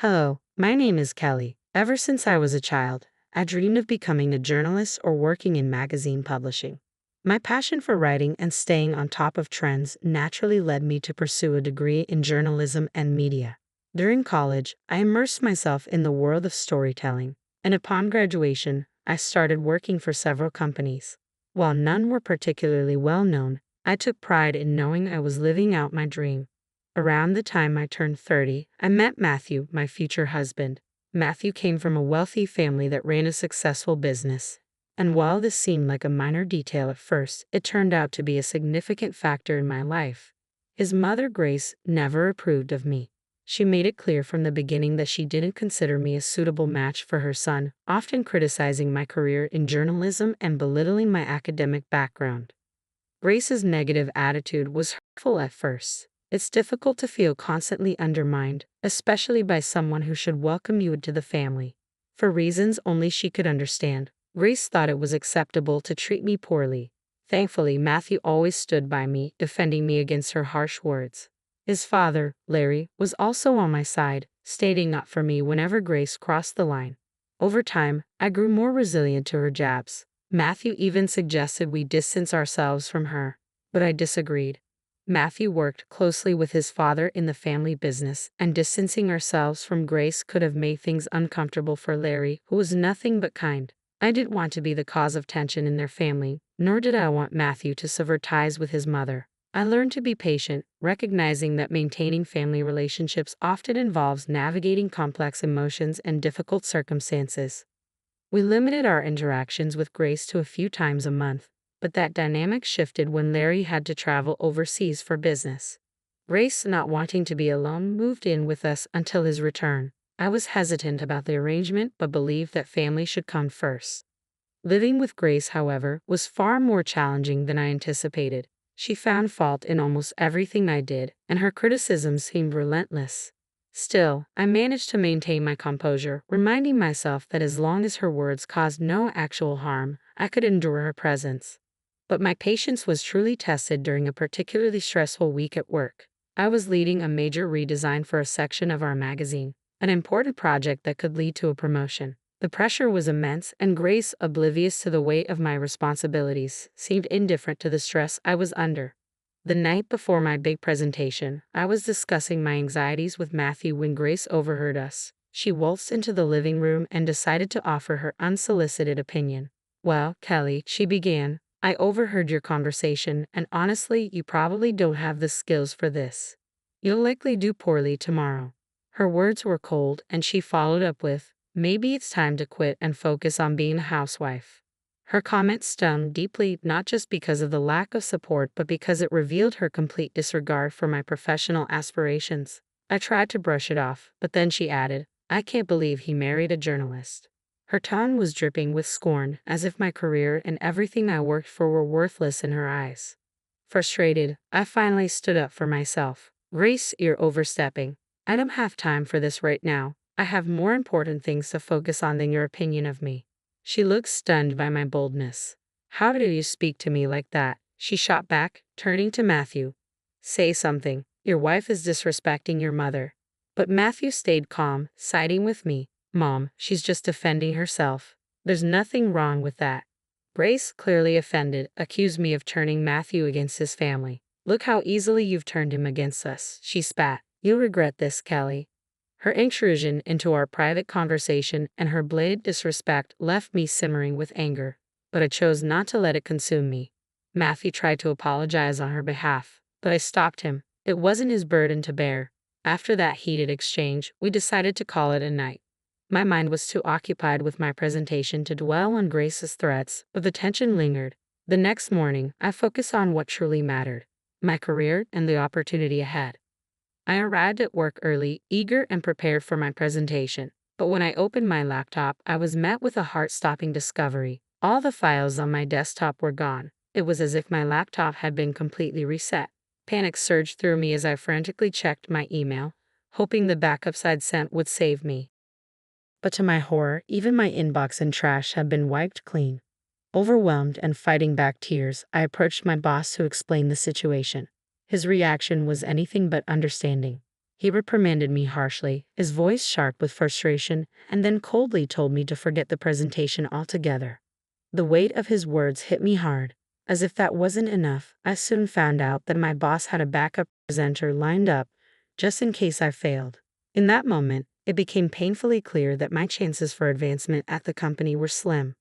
Hello, my name is Kelly. Ever since I was a child, I dreamed of becoming a journalist or working in magazine publishing. My passion for writing and staying on top of trends naturally led me to pursue a degree in journalism and media. During college, I immersed myself in the world of storytelling, and upon graduation, I started working for several companies. While none were particularly well known, I took pride in knowing I was living out my dream. Around the time I turned 30, I met Matthew, my future husband. Matthew came from a wealthy family that ran a successful business. And while this seemed like a minor detail at first, it turned out to be a significant factor in my life. His mother, Grace, never approved of me. She made it clear from the beginning that she didn't consider me a suitable match for her son, often criticizing my career in journalism and belittling my academic background. Grace's negative attitude was hurtful at first. It's difficult to feel constantly undermined, especially by someone who should welcome you into the family. For reasons only she could understand, Grace thought it was acceptable to treat me poorly. Thankfully, Matthew always stood by me, defending me against her harsh words. His father, Larry, was also on my side, stating up for me whenever Grace crossed the line. Over time, I grew more resilient to her jabs. Matthew even suggested we distance ourselves from her, but I disagreed. Matthew worked closely with his father in the family business, and distancing ourselves from Grace could have made things uncomfortable for Larry, who was nothing but kind. I didn't want to be the cause of tension in their family, nor did I want Matthew to sever ties with his mother. I learned to be patient, recognizing that maintaining family relationships often involves navigating complex emotions and difficult circumstances. We limited our interactions with Grace to a few times a month, but that dynamic shifted when Larry had to travel overseas for business. Grace, not wanting to be alone, moved in with us until his return. I was hesitant about the arrangement but believed that family should come first. Living with Grace, however, was far more challenging than I anticipated. She found fault in almost everything I did, and her criticisms seemed relentless. Still, I managed to maintain my composure, reminding myself that as long as her words caused no actual harm, I could endure her presence. But my patience was truly tested during a particularly stressful week at work. I was leading a major redesign for a section of our magazine, an important project that could lead to a promotion. The pressure was immense, and Grace, oblivious to the weight of my responsibilities, seemed indifferent to the stress I was under. The night before my big presentation, I was discussing my anxieties with Matthew when Grace overheard us. She waltzed into the living room and decided to offer her unsolicited opinion. "Well, Kelly," she began, "I overheard your conversation, and honestly, you probably don't have the skills for this. You'll likely do poorly tomorrow." Her words were cold, and she followed up with, "Maybe it's time to quit and focus on being a housewife." Her comment stung deeply, not just because of the lack of support but because it revealed her complete disregard for my professional aspirations. I tried to brush it off, but then she added, "I can't believe he married a journalist." Her tone was dripping with scorn, as if my career and everything I worked for were worthless in her eyes. Frustrated, I finally stood up for myself. "Grace, you're overstepping. I don't have time for this right now. I have more important things to focus on than your opinion of me." She looked stunned by my boldness. "How dare you speak to me like that?" she shot back, turning to Matthew. "Say something. Your wife is disrespecting your mother." But Matthew stayed calm, siding with me. "Mom, she's just defending herself. There's nothing wrong with that." Grace, clearly offended, accused me of turning Matthew against his family. "Look how easily you've turned him against us," she spat. "You'll regret this, Kelly." Her intrusion into our private conversation and her blatant disrespect left me simmering with anger, but I chose not to let it consume me. Matthew tried to apologize on her behalf, but I stopped him. It wasn't his burden to bear. After that heated exchange, we decided to call it a night. My mind was too occupied with my presentation to dwell on Grace's threats, but the tension lingered. The next morning, I focused on what truly mattered: my career and the opportunity ahead. I arrived at work early, eager and prepared for my presentation. But when I opened my laptop, I was met with a heart-stopping discovery. All the files on my desktop were gone. It was as if my laptop had been completely reset. Panic surged through me as I frantically checked my email, hoping the backups I'd sent would save me. But to my horror, even my inbox and trash had been wiped clean. Overwhelmed and fighting back tears, I approached my boss to explain the situation. His reaction was anything but understanding. He reprimanded me harshly, his voice sharp with frustration, and then coldly told me to forget the presentation altogether. The weight of his words hit me hard. As if that wasn't enough, I soon found out that my boss had a backup presenter lined up, just in case I failed. In that moment, it became painfully clear that my chances for advancement at the company were slim.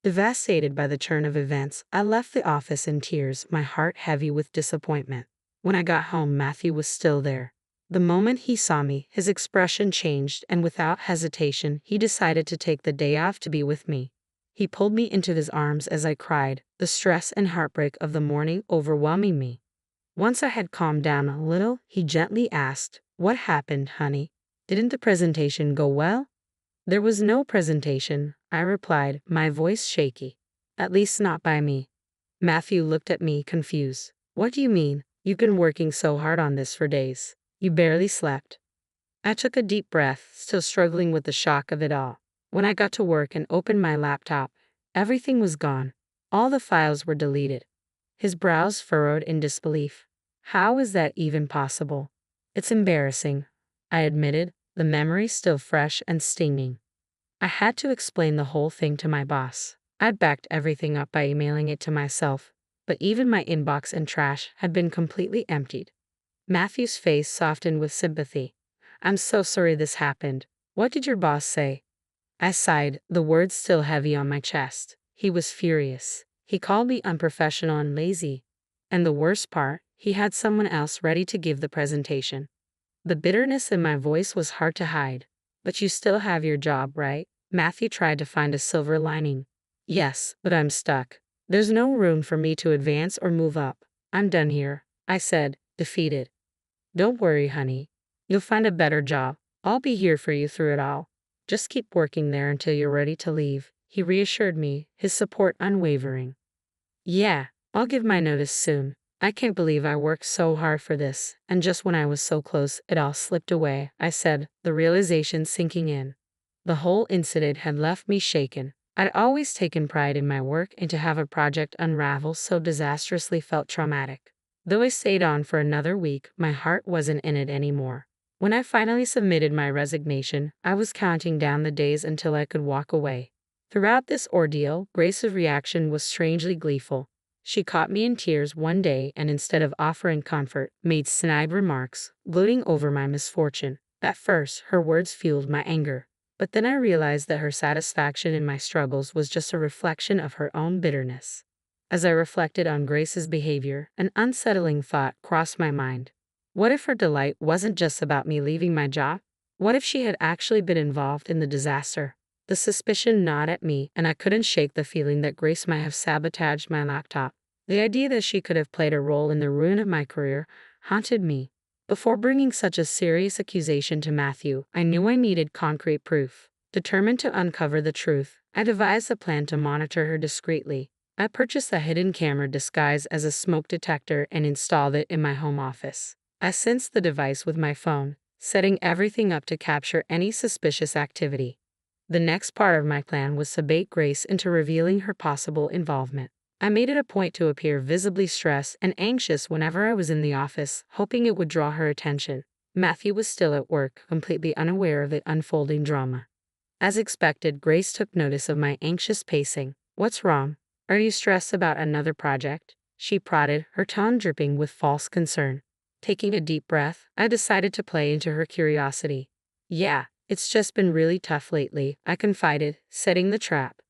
Devastated by the turn of events, I left the office in tears, my heart heavy with disappointment. When I got home, Matthew was still there. The moment he saw me, his expression changed, and without hesitation, he decided to take the day off to be with me. He pulled me into his arms as I cried, the stress and heartbreak of the morning overwhelming me. Once I had calmed down a little, he gently asked, "What happened, honey? Didn't the presentation go well?" "There was no presentation," I replied, my voice shaky. "At least not by me." Matthew looked at me confused. "What do you mean? You've been working so hard on this for days. You barely slept." I took a deep breath, still struggling with the shock of it all. When I got to work and opened my laptop, everything was gone. All the files were deleted. His brows furrowed in disbelief. "How is that even possible?" "It's embarrassing," I admitted, the memory still fresh and stinging. I had to explain the whole thing to my boss. I'd backed everything up by emailing it to myself, but even my inbox and trash had been completely emptied. Matthew's face softened with sympathy. "I'm so sorry this happened. What did your boss say?" I sighed, the words still heavy on my chest. He was furious. He called me unprofessional and lazy. And the worst part, he had someone else ready to give the presentation. The bitterness in my voice was hard to hide. "But you still have your job, right?" Matthew tried to find a silver lining. "Yes, but I'm stuck. There's no room for me to advance or move up. I'm done here," I said, defeated. "Don't worry, honey. You'll find a better job. I'll be here for you through it all. Just keep working there until you're ready to leave," he reassured me, his support unwavering. "Yeah, I'll give my notice soon. I can't believe I worked so hard for this, and just when I was so close, it all slipped away," I said, the realization sinking in. The whole incident had left me shaken. I'd always taken pride in my work, and to have a project unravel so disastrously felt traumatic. Though I stayed on for another week, my heart wasn't in it anymore. When I finally submitted my resignation, I was counting down the days until I could walk away. Throughout this ordeal, Grace's reaction was strangely gleeful. She caught me in tears one day and instead of offering comfort, made snide remarks, gloating over my misfortune. At first, her words fueled my anger. But then I realized that her satisfaction in my struggles was just a reflection of her own bitterness. As I reflected on Grace's behavior, an unsettling thought crossed my mind. What if her delight wasn't just about me leaving my job? What if she had actually been involved in the disaster? The suspicion gnawed at me, and I couldn't shake the feeling that Grace might have sabotaged my laptop. The idea that she could have played a role in the ruin of my career haunted me. Before bringing such a serious accusation to Matthew, I knew I needed concrete proof. Determined to uncover the truth, I devised a plan to monitor her discreetly. I purchased a hidden camera disguised as a smoke detector and installed it in my home office. I sensed the device with my phone, setting everything up to capture any suspicious activity. The next part of my plan was to bait Grace into revealing her possible involvement. I made it a point to appear visibly stressed and anxious whenever I was in the office, hoping it would draw her attention. Matthew was still at work, completely unaware of the unfolding drama. As expected, Grace took notice of my anxious pacing. "What's wrong? Are you stressed about another project?" she prodded, her tone dripping with false concern. Taking a deep breath, I decided to play into her curiosity. "Yeah, it's just been really tough lately," I confided, setting the trap.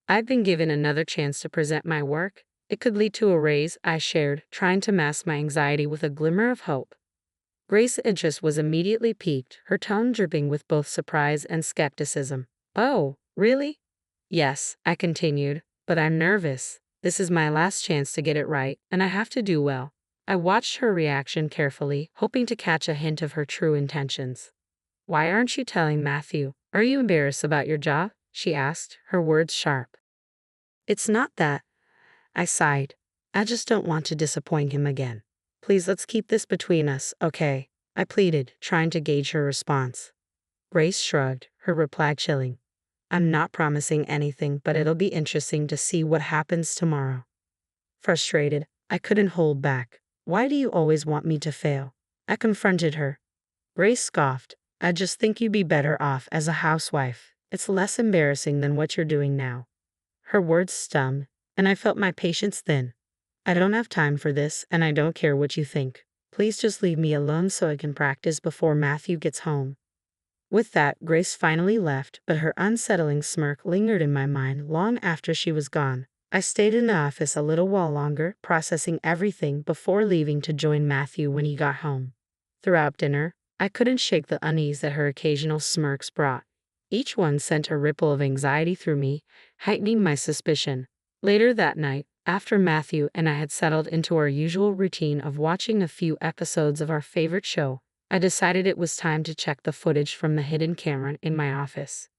"I've been given another chance to present my work. It could lead to a raise," I shared, trying to mask my anxiety with a glimmer of hope. Grace's interest was immediately piqued, her tone dripping with both surprise and skepticism. "Oh, really?" "Yes," I continued, "but I'm nervous. This is my last chance to get it right, and I have to do well." I watched her reaction carefully, hoping to catch a hint of her true intentions. "Why aren't you telling Matthew? Are you embarrassed about your job?" she asked, her words sharp. "It's not that," I sighed. "I just don't want to disappoint him again. Please, let's keep this between us, okay?" I pleaded, trying to gauge her response. Grace shrugged, her reply chilling. "I'm not promising anything, but it'll be interesting to see what happens tomorrow." Frustrated, I couldn't hold back. "Why do you always want me to fail?" I confronted her. Grace scoffed. "I just think you'd be better off as a housewife. It's less embarrassing than what you're doing now." Her words stung, and I felt my patience thin. "I don't have time for this, and I don't care what you think. Please just leave me alone so I can practice before Matthew gets home." With that, Grace finally left, but her unsettling smirk lingered in my mind long after she was gone. I stayed in the office a little while longer, processing everything before leaving to join Matthew when he got home. Throughout dinner, I couldn't shake the unease that her occasional smirks brought. Each one sent a ripple of anxiety through me, heightening my suspicion. Later that night, after Matthew and I had settled into our usual routine of watching a few episodes of our favorite show, I decided it was time to check the footage from the hidden camera in my office.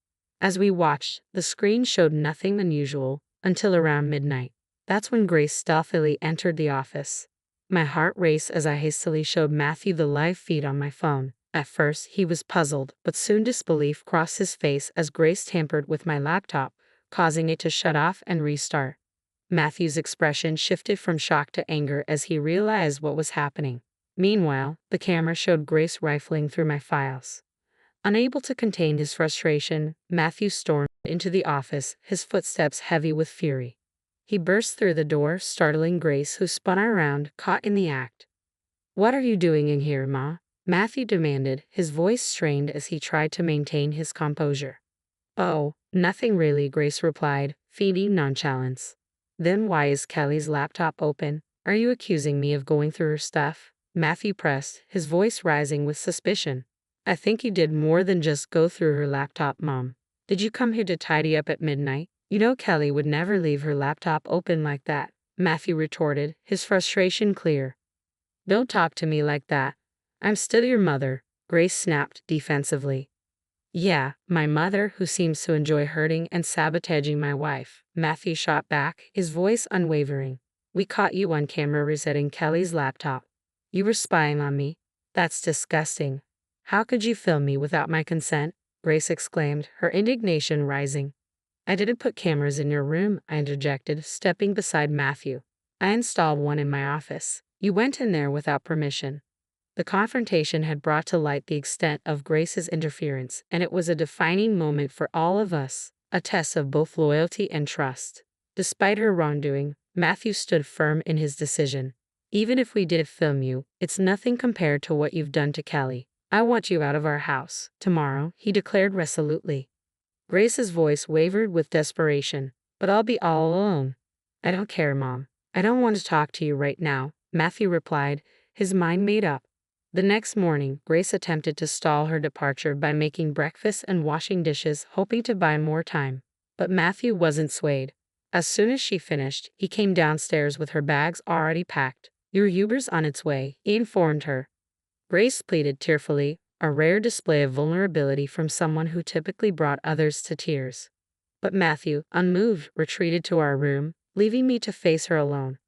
As we watched, the screen showed nothing unusual until around midnight. That's when Grace stealthily entered the office. My heart raced as I hastily showed Matthew the live feed on my phone. At first, he was puzzled, but soon disbelief crossed his face as Grace tampered with my laptop, causing it to shut off and restart. Matthew's expression shifted from shock to anger as he realized what was happening. Meanwhile, the camera showed Grace rifling through my files. Unable to contain his frustration, Matthew stormed into the office, his footsteps heavy with fury. He burst through the door, startling Grace, who spun around, caught in the act. "What are you doing in here, Ma?" Matthew demanded, his voice strained as he tried to maintain his composure. "Oh, nothing really," Grace replied, feigning nonchalance. "Then why is Kelly's laptop open? Are you accusing me of going through her stuff?" Matthew pressed, his voice rising with suspicion. "I think you did more than just go through her laptop, Mom. Did you come here to tidy up at midnight? You know Kelly would never leave her laptop open like that," Matthew retorted, his frustration clear. "Don't talk to me like that. I'm still your mother," Grace snapped defensively. "Yeah, my mother who seems to enjoy hurting and sabotaging my wife," Matthew shot back, his voice unwavering. "We caught you on camera resetting Kelly's laptop. You were spying on me? That's disgusting. How could you film me without my consent?" Grace exclaimed, her indignation rising. "I didn't put cameras in your room," I interjected, stepping beside Matthew. "I installed one in my office. You went in there without permission." The confrontation had brought to light the extent of Grace's interference, and it was a defining moment for all of us, a test of both loyalty and trust. Despite her wrongdoing, Matthew stood firm in his decision. "Even if we did film you, it's nothing compared to what you've done to Kelly. I want you out of our house tomorrow," he declared resolutely. Grace's voice wavered with desperation. "But I'll be all alone." "I don't care, Mom. I don't want to talk to you right now," Matthew replied, his mind made up. The next morning, Grace attempted to stall her departure by making breakfast and washing dishes, hoping to buy more time. But Matthew wasn't swayed. As soon as she finished, he came downstairs with her bags already packed. "Your Uber's on its way," he informed her. Grace pleaded tearfully, a rare display of vulnerability from someone who typically brought others to tears. But Matthew, unmoved, retreated to our room, leaving me to face her alone.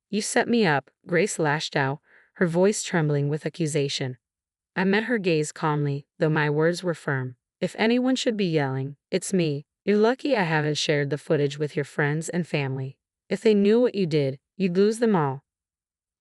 "You set me up," Grace lashed out, her voice trembling with accusation. I met her gaze calmly, though my words were firm. "If anyone should be yelling, it's me. You're lucky I haven't shared the footage with your friends and family. If they knew what you did, you'd lose them all."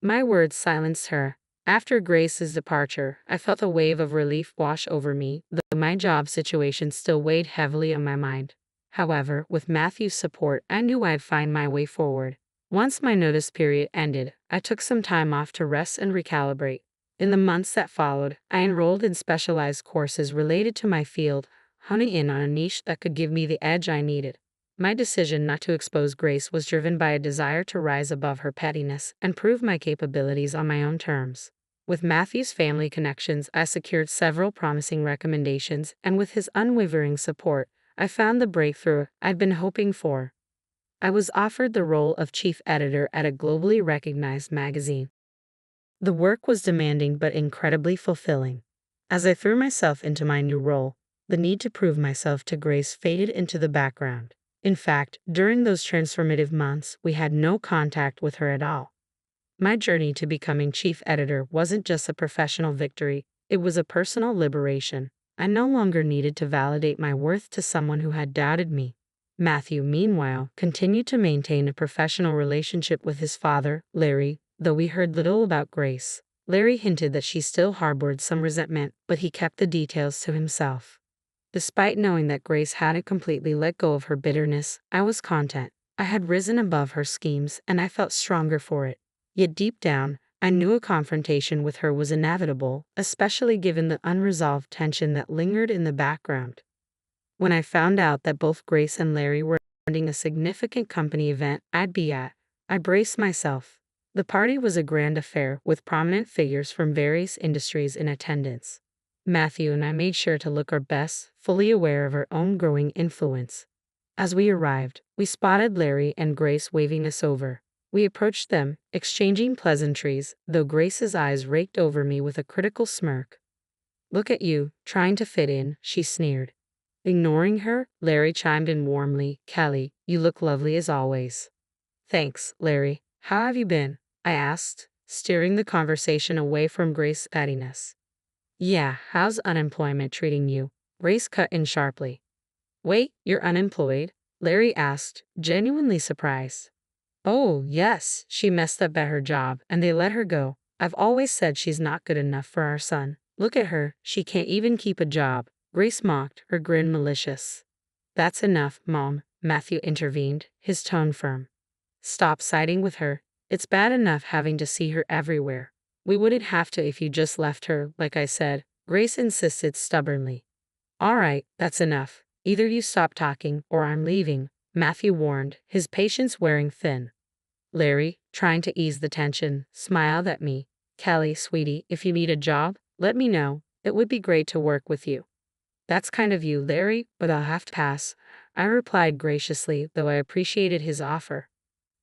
My words silenced her. After Grace's departure, I felt a wave of relief wash over me, though my job situation still weighed heavily on my mind. However, with Matthew's support, I knew I'd find my way forward. Once my notice period ended, I took some time off to rest and recalibrate. In the months that followed, I enrolled in specialized courses related to my field, honing in on a niche that could give me the edge I needed. My decision not to expose Grace was driven by a desire to rise above her pettiness and prove my capabilities on my own terms. With Matthew's family connections, I secured several promising recommendations, and with his unwavering support, I found the breakthrough I'd been hoping for. I was offered the role of chief editor at a globally recognized magazine. The work was demanding but incredibly fulfilling. As I threw myself into my new role, the need to prove myself to Grace faded into the background. In fact, during those transformative months, we had no contact with her at all. My journey to becoming chief editor wasn't just a professional victory, it was a personal liberation. I no longer needed to validate my worth to someone who had doubted me. Matthew, meanwhile, continued to maintain a professional relationship with his father, Larry, though we heard little about Grace. Larry hinted that she still harbored some resentment, but he kept the details to himself. Despite knowing that Grace hadn't completely let go of her bitterness, I was content. I had risen above her schemes, and I felt stronger for it. Yet deep down, I knew a confrontation with her was inevitable, especially given the unresolved tension that lingered in the background. When I found out that both Grace and Larry were attending a significant company event I'd be at, I braced myself. The party was a grand affair with prominent figures from various industries in attendance. Matthew and I made sure to look our best, fully aware of our own growing influence. As we arrived, we spotted Larry and Grace waving us over. We approached them, exchanging pleasantries, though Grace's eyes raked over me with a critical smirk. "Look at you, trying to fit in," she sneered. Ignoring her, Larry chimed in warmly, "Kelly, you look lovely as always." "Thanks, Larry. How have you been?" I asked, steering the conversation away from Grace's pettiness. "Yeah, how's unemployment treating you?" Grace cut in sharply. "Wait, you're unemployed?" Larry asked, genuinely surprised. "Oh, yes, she messed up at her job, and they let her go. I've always said she's not good enough for our son. Look at her, she can't even keep a job." Grace mocked, her grin malicious. "That's enough, Mom," Matthew intervened, his tone firm. "Stop siding with her. It's bad enough having to see her everywhere. We wouldn't have to if you just left her, like I said," Grace insisted stubbornly. "All right, that's enough. Either you stop talking, or I'm leaving," Matthew warned, his patience wearing thin. Larry, trying to ease the tension, smiled at me. "Kelly, sweetie, if you need a job, let me know. It would be great to work with you." "That's kind of you, Larry, but I'll have to pass," I replied graciously, though I appreciated his offer.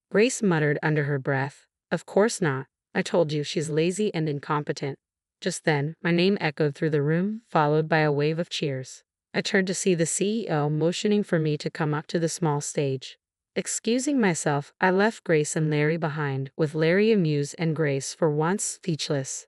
Grace muttered under her breath, "Of course not. I told you she's lazy and incompetent." Just then, my name echoed through the room, followed by a wave of cheers. I turned to see the CEO motioning for me to come up to the small stage. Excusing myself, I left Grace and Larry behind, with Larry amused and Grace, for once, speechless.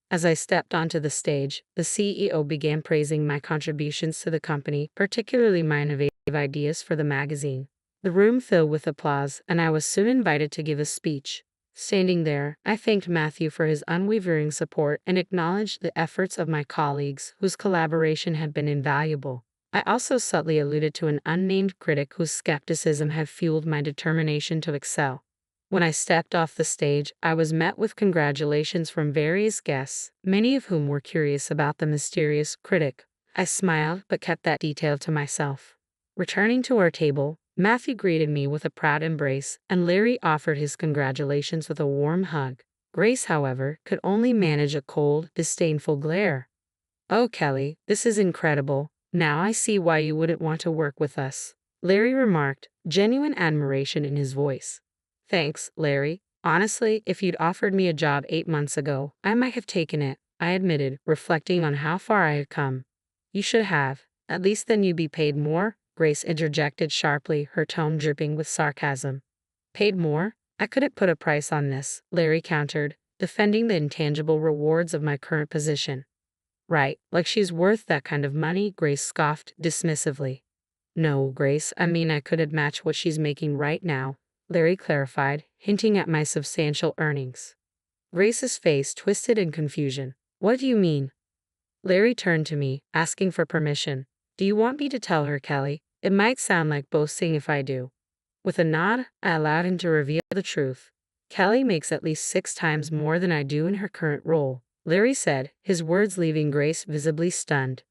As I stepped onto the stage, the CEO began praising my contributions to the company, particularly my innovative ideas for the magazine. The room filled with applause, and I was soon invited to give a speech. Standing there, I thanked Matthew for his unwavering support and acknowledged the efforts of my colleagues, whose collaboration had been invaluable. I also subtly alluded to an unnamed critic whose skepticism had fueled my determination to excel. When I stepped off the stage, I was met with congratulations from various guests, many of whom were curious about the mysterious critic. I smiled, but kept that detail to myself. Returning to our table, Matthew greeted me with a proud embrace, and Larry offered his congratulations with a warm hug. Grace, however, could only manage a cold, disdainful glare. "Oh, Kelly, this is incredible. Now I see why you wouldn't want to work with us," Larry remarked, genuine admiration in his voice. "Thanks, Larry. Honestly, if you'd offered me a job 8 months ago, I might have taken it," I admitted, reflecting on how far I had come. "You should have. At least then you'd be paid more," Grace interjected sharply, her tone dripping with sarcasm. "Paid more? I couldn't put a price on this," Larry countered, defending the intangible rewards of my current position. "Right, like she's worth that kind of money," Grace scoffed dismissively. "No, Grace, I mean I couldn't match what she's making right now," Larry clarified, hinting at my substantial earnings. Grace's face twisted in confusion. "What do you mean?" Larry turned to me, asking for permission. "Do you want me to tell her, Kelly? It might sound like boasting if I do." With a nod, I allowed him to reveal the truth. "Kelly makes at least 6 times more than I do in her current role," Larry said, his words leaving Grace visibly stunned.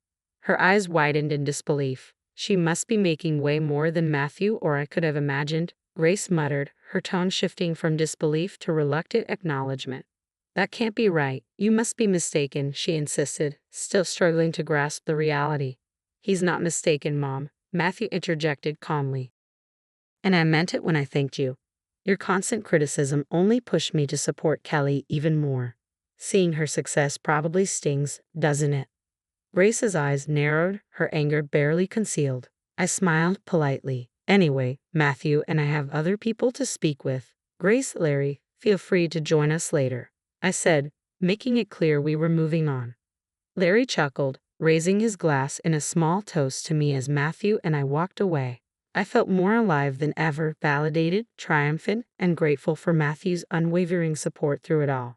Her eyes widened in disbelief. "She must be making way more than Matthew or I could have imagined," Grace muttered, her tone shifting from disbelief to reluctant acknowledgement. "That can't be right. You must be mistaken," she insisted, still struggling to grasp the reality. "He's not mistaken, Mom," Matthew interjected calmly. "And I meant it when I thanked you. Your constant criticism only pushed me to support Kelly even more. Seeing her success probably stings, doesn't it?" Grace's eyes narrowed, her anger barely concealed. I smiled politely. "Anyway, Matthew and I have other people to speak with. Grace, Larry, feel free to join us later," I said, making it clear we were moving on. Larry chuckled, raising his glass in a small toast to me as Matthew and I walked away. I felt more alive than ever, validated, triumphant, and grateful for Matthew's unwavering support through it all.